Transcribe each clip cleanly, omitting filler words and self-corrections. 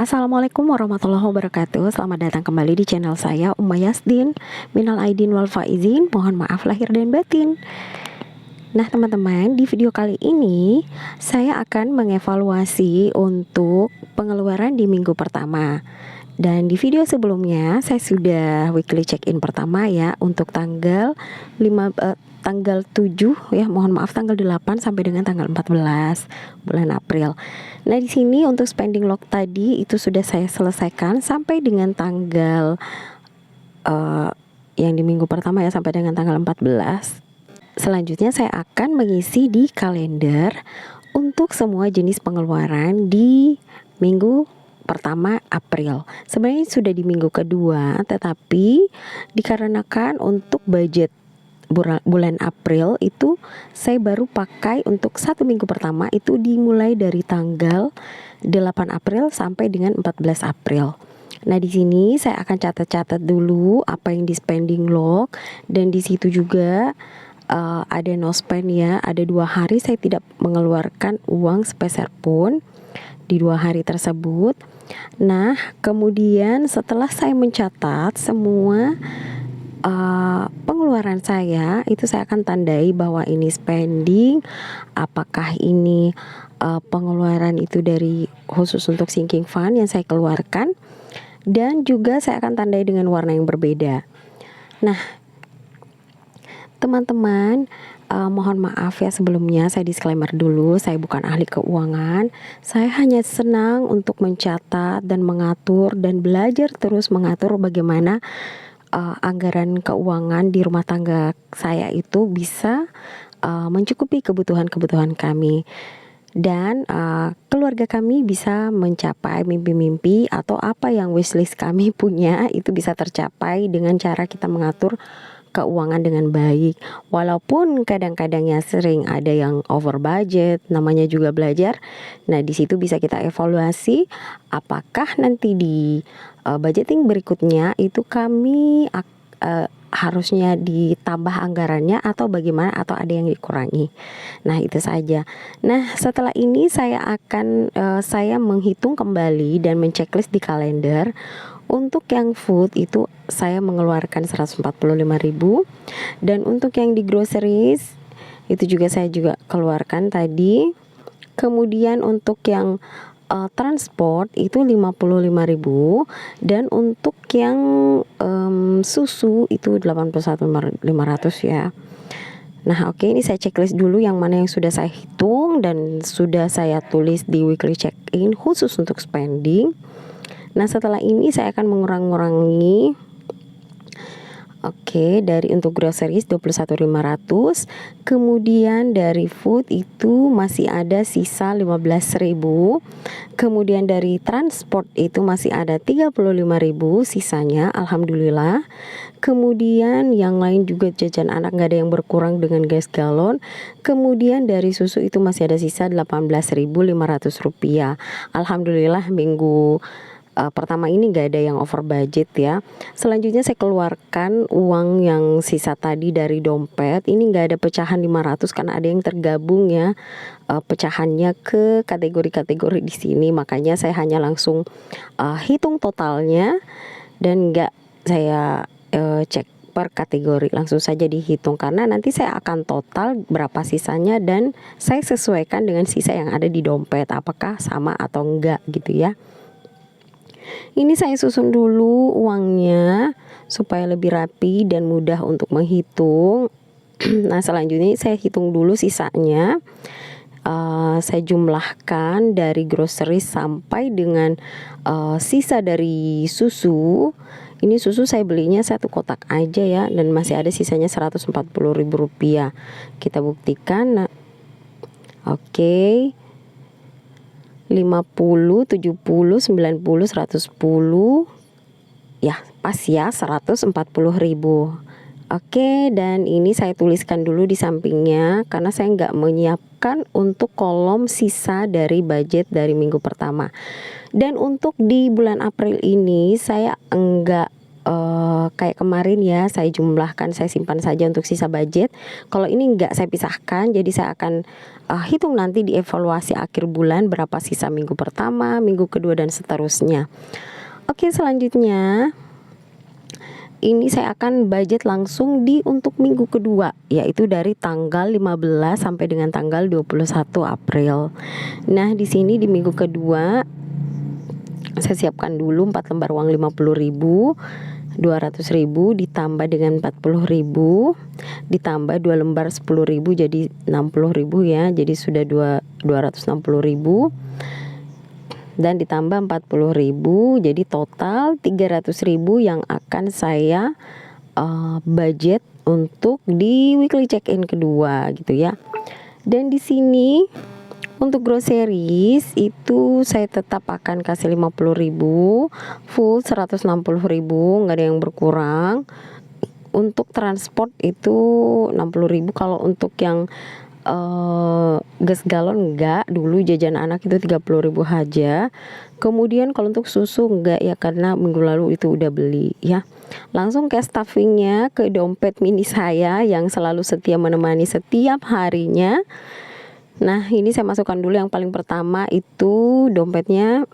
Assalamualaikum warahmatullahi wabarakatuh. Selamat datang kembali di channel saya Umma Yasdin. Minal aidin wal faizin. Mohon maaf lahir dan batin. Nah teman-teman, di video kali ini saya akan mengevaluasi untuk pengeluaran di minggu pertama. Dan di video sebelumnya saya sudah weekly check-in pertama ya, untuk tanggal 7 ya, mohon maaf tanggal 8 sampai dengan tanggal 14 bulan April. Nah di sini untuk spending log tadi itu sudah saya selesaikan sampai dengan tanggal yang di minggu pertama ya, sampai dengan tanggal 14. Selanjutnya saya akan mengisi di kalender untuk semua jenis pengeluaran di minggu pertama April. Sebenarnya sudah di minggu kedua, tetapi dikarenakan untuk budget bulan April itu saya baru pakai untuk 1 minggu pertama, itu dimulai dari tanggal 8 April sampai dengan 14 April. Nah di sini saya akan catat-catat dulu apa yang di spending log, dan di situ juga ada no spend ya. Ada 2 hari saya tidak mengeluarkan uang sepeser pun di 2 hari tersebut. Nah kemudian setelah saya mencatat semua pengeluaran saya, itu saya akan tandai bahwa ini spending, apakah ini pengeluaran itu dari khusus untuk sinking fund yang saya keluarkan, dan juga saya akan tandai dengan warna yang berbeda. Nah teman-teman, mohon maaf ya sebelumnya, saya disclaimer dulu, saya bukan ahli keuangan. Saya hanya senang untuk mencatat dan mengatur dan belajar terus mengatur bagaimana anggaran keuangan di rumah tangga saya itu bisa mencukupi kebutuhan-kebutuhan kami, dan keluarga kami bisa mencapai mimpi-mimpi atau apa yang wishlist kami punya itu bisa tercapai dengan cara kita mengatur keuangan dengan baik. Walaupun kadang-kadangnya sering ada yang over budget, namanya juga belajar. Nah di situ bisa kita evaluasi apakah nanti di budgeting berikutnya itu kami harusnya ditambah anggarannya atau bagaimana, atau ada yang dikurangi. Nah itu saja. Nah setelah ini saya akan saya menghitung kembali dan menceklis di kalender. Untuk yang food itu saya mengeluarkan 145.000, dan untuk yang di groceries itu juga saya keluarkan tadi. Kemudian untuk yang transport itu 55.000, dan untuk yang susu itu 81.500 ya. Nah oke, ini saya checklist dulu yang mana yang sudah saya hitung dan sudah saya tulis di weekly check-in khusus untuk spending. Nah setelah ini saya akan mengurangi. Oke, dari untuk groceries 21.500, kemudian dari food itu masih ada sisa 15.000, kemudian dari transport itu masih ada 35.000 sisanya, alhamdulillah. Kemudian yang lain juga jajan anak nggak ada yang berkurang dengan gas galon. Kemudian dari susu itu masih ada sisa 18.500 rupiah. Alhamdulillah minggu pertama ini gak ada yang over budget ya. Selanjutnya saya keluarkan uang yang sisa tadi dari dompet. Ini gak ada pecahan 500 karena ada yang tergabung ya pecahannya ke kategori-kategori di sini. Makanya saya hanya langsung hitung totalnya dan gak saya cek per kategori, langsung saja dihitung karena nanti saya akan total berapa sisanya dan saya sesuaikan dengan sisa yang ada di dompet, apakah sama atau enggak gitu ya. Ini saya susun dulu uangnya supaya lebih rapi dan mudah untuk menghitung. Nah selanjutnya saya hitung dulu sisanya. Saya jumlahkan dari grocery sampai dengan sisa dari susu. Ini susu saya belinya 1 kotak aja ya, dan masih ada sisanya 140.000 rupiah. Kita buktikan. Nah, oke. 50, 70, 90, 110 ya, pas ya 140.000. Oke, dan ini saya tuliskan dulu di sampingnya karena saya nggak menyiapkan untuk kolom sisa dari budget dari minggu pertama. Dan untuk di bulan April ini saya enggak kayak kemarin ya, saya jumlahkan, saya simpan saja untuk sisa budget. Kalau ini enggak, saya pisahkan, jadi saya akan hitung nanti di evaluasi akhir bulan berapa sisa minggu pertama, minggu kedua, dan seterusnya. Oke, selanjutnya ini saya akan budget langsung di untuk minggu kedua, yaitu dari tanggal 15 sampai dengan tanggal 21 April. Nah, di sini di minggu kedua saya siapkan dulu 4 lembar uang 50.000, 200.000 ditambah dengan 40.000, ditambah 2 lembar 10.000 jadi 60.000 ya. Jadi sudah 260.000. Dan ditambah 40.000, jadi total 300.000 yang akan saya budget untuk di weekly check-in kedua gitu ya. Dan di sini untuk groceries itu saya tetap akan kasih 50.000, full 160.000, nggak ada yang berkurang. Untuk transport itu 60.000. Kalau untuk yang gas galon enggak, dulu jajan anak itu 30.000 aja. Kemudian kalau untuk susu enggak ya, karena minggu lalu itu udah beli ya. Langsung ke stuffingnya, ke dompet mini saya yang selalu setia menemani setiap harinya. Nah, ini saya masukkan dulu yang paling pertama itu dompetnya,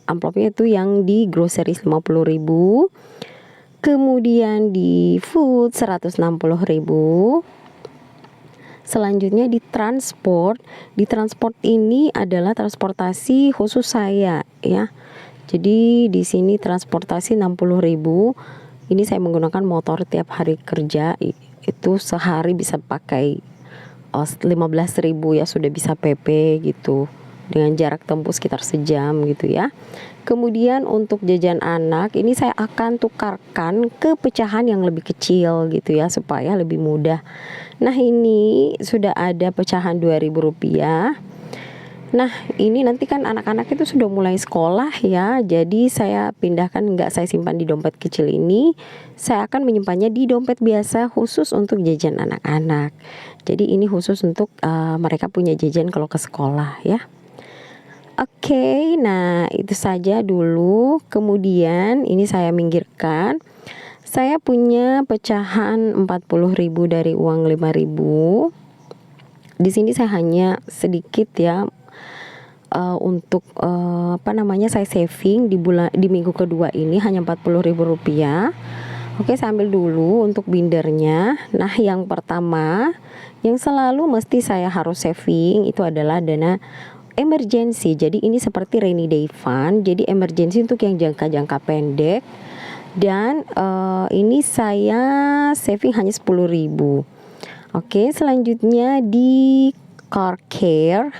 amplopnya itu yang di groceries 50.000. Kemudian di food 160.000. Selanjutnya di transport. Di transport ini adalah transportasi khusus saya ya. Jadi di sini transportasi 60.000. Ini saya menggunakan motor tiap hari kerja. Itu sehari bisa pakai 15.000 ya, sudah bisa PP gitu. Dengan jarak tempuh sekitar sejam gitu ya. Kemudian untuk jajan anak ini saya akan tukarkan ke pecahan yang lebih kecil gitu ya, supaya lebih mudah. Nah, ini sudah ada pecahan 2.000 rupiah. Nah, ini nanti kan anak-anak itu sudah mulai sekolah ya. Jadi saya pindahkan, nggak saya simpan di dompet kecil ini. Saya akan menyimpannya di dompet biasa khusus untuk jajan anak-anak. Jadi ini khusus untuk mereka punya jajan kalau ke sekolah ya. Oke, nah itu saja dulu. Kemudian ini saya minggirkan. Saya punya pecahan 40.000 dari uang 5.000. Di sini saya hanya sedikit ya, untuk saya saving di minggu kedua ini hanya 40.000 rupiah. Oke, saya ambil dulu untuk bindernya. Nah, yang pertama yang selalu mesti saya harus saving itu adalah dana emergency. Jadi ini seperti rainy day fund. Jadi emergency untuk yang jangka pendek. Dan ini saya saving hanya 10.000. Oke, selanjutnya di car care.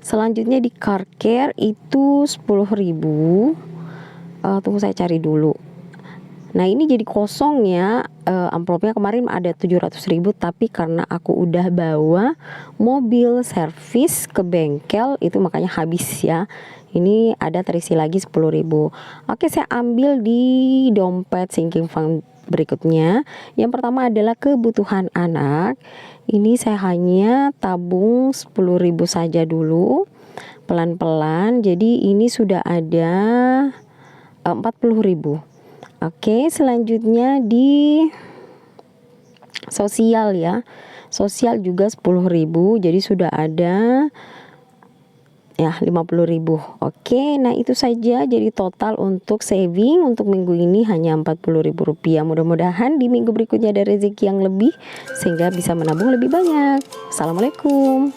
Selanjutnya di car care itu 10.000. Tunggu saya cari dulu. Nah, ini jadi kosong ya, amplopnya kemarin ada 700.000, tapi karena aku udah bawa mobil servis ke bengkel itu makanya habis ya. Ini ada terisi lagi 10.000. Oke, saya ambil di dompet sinking fund berikutnya. Yang pertama adalah kebutuhan anak. Ini saya hanya tabung 10.000 saja dulu, pelan-pelan. Jadi ini sudah ada 40.000. Oke, selanjutnya di sosial ya. Sosial juga 10.000, jadi sudah ada ya 50.000. Oke, nah itu saja. Jadi total untuk saving untuk minggu ini hanya 40.000 rupiah. Mudah-mudahan di minggu berikutnya ada rezeki yang lebih sehingga bisa menabung lebih banyak. Assalamualaikum.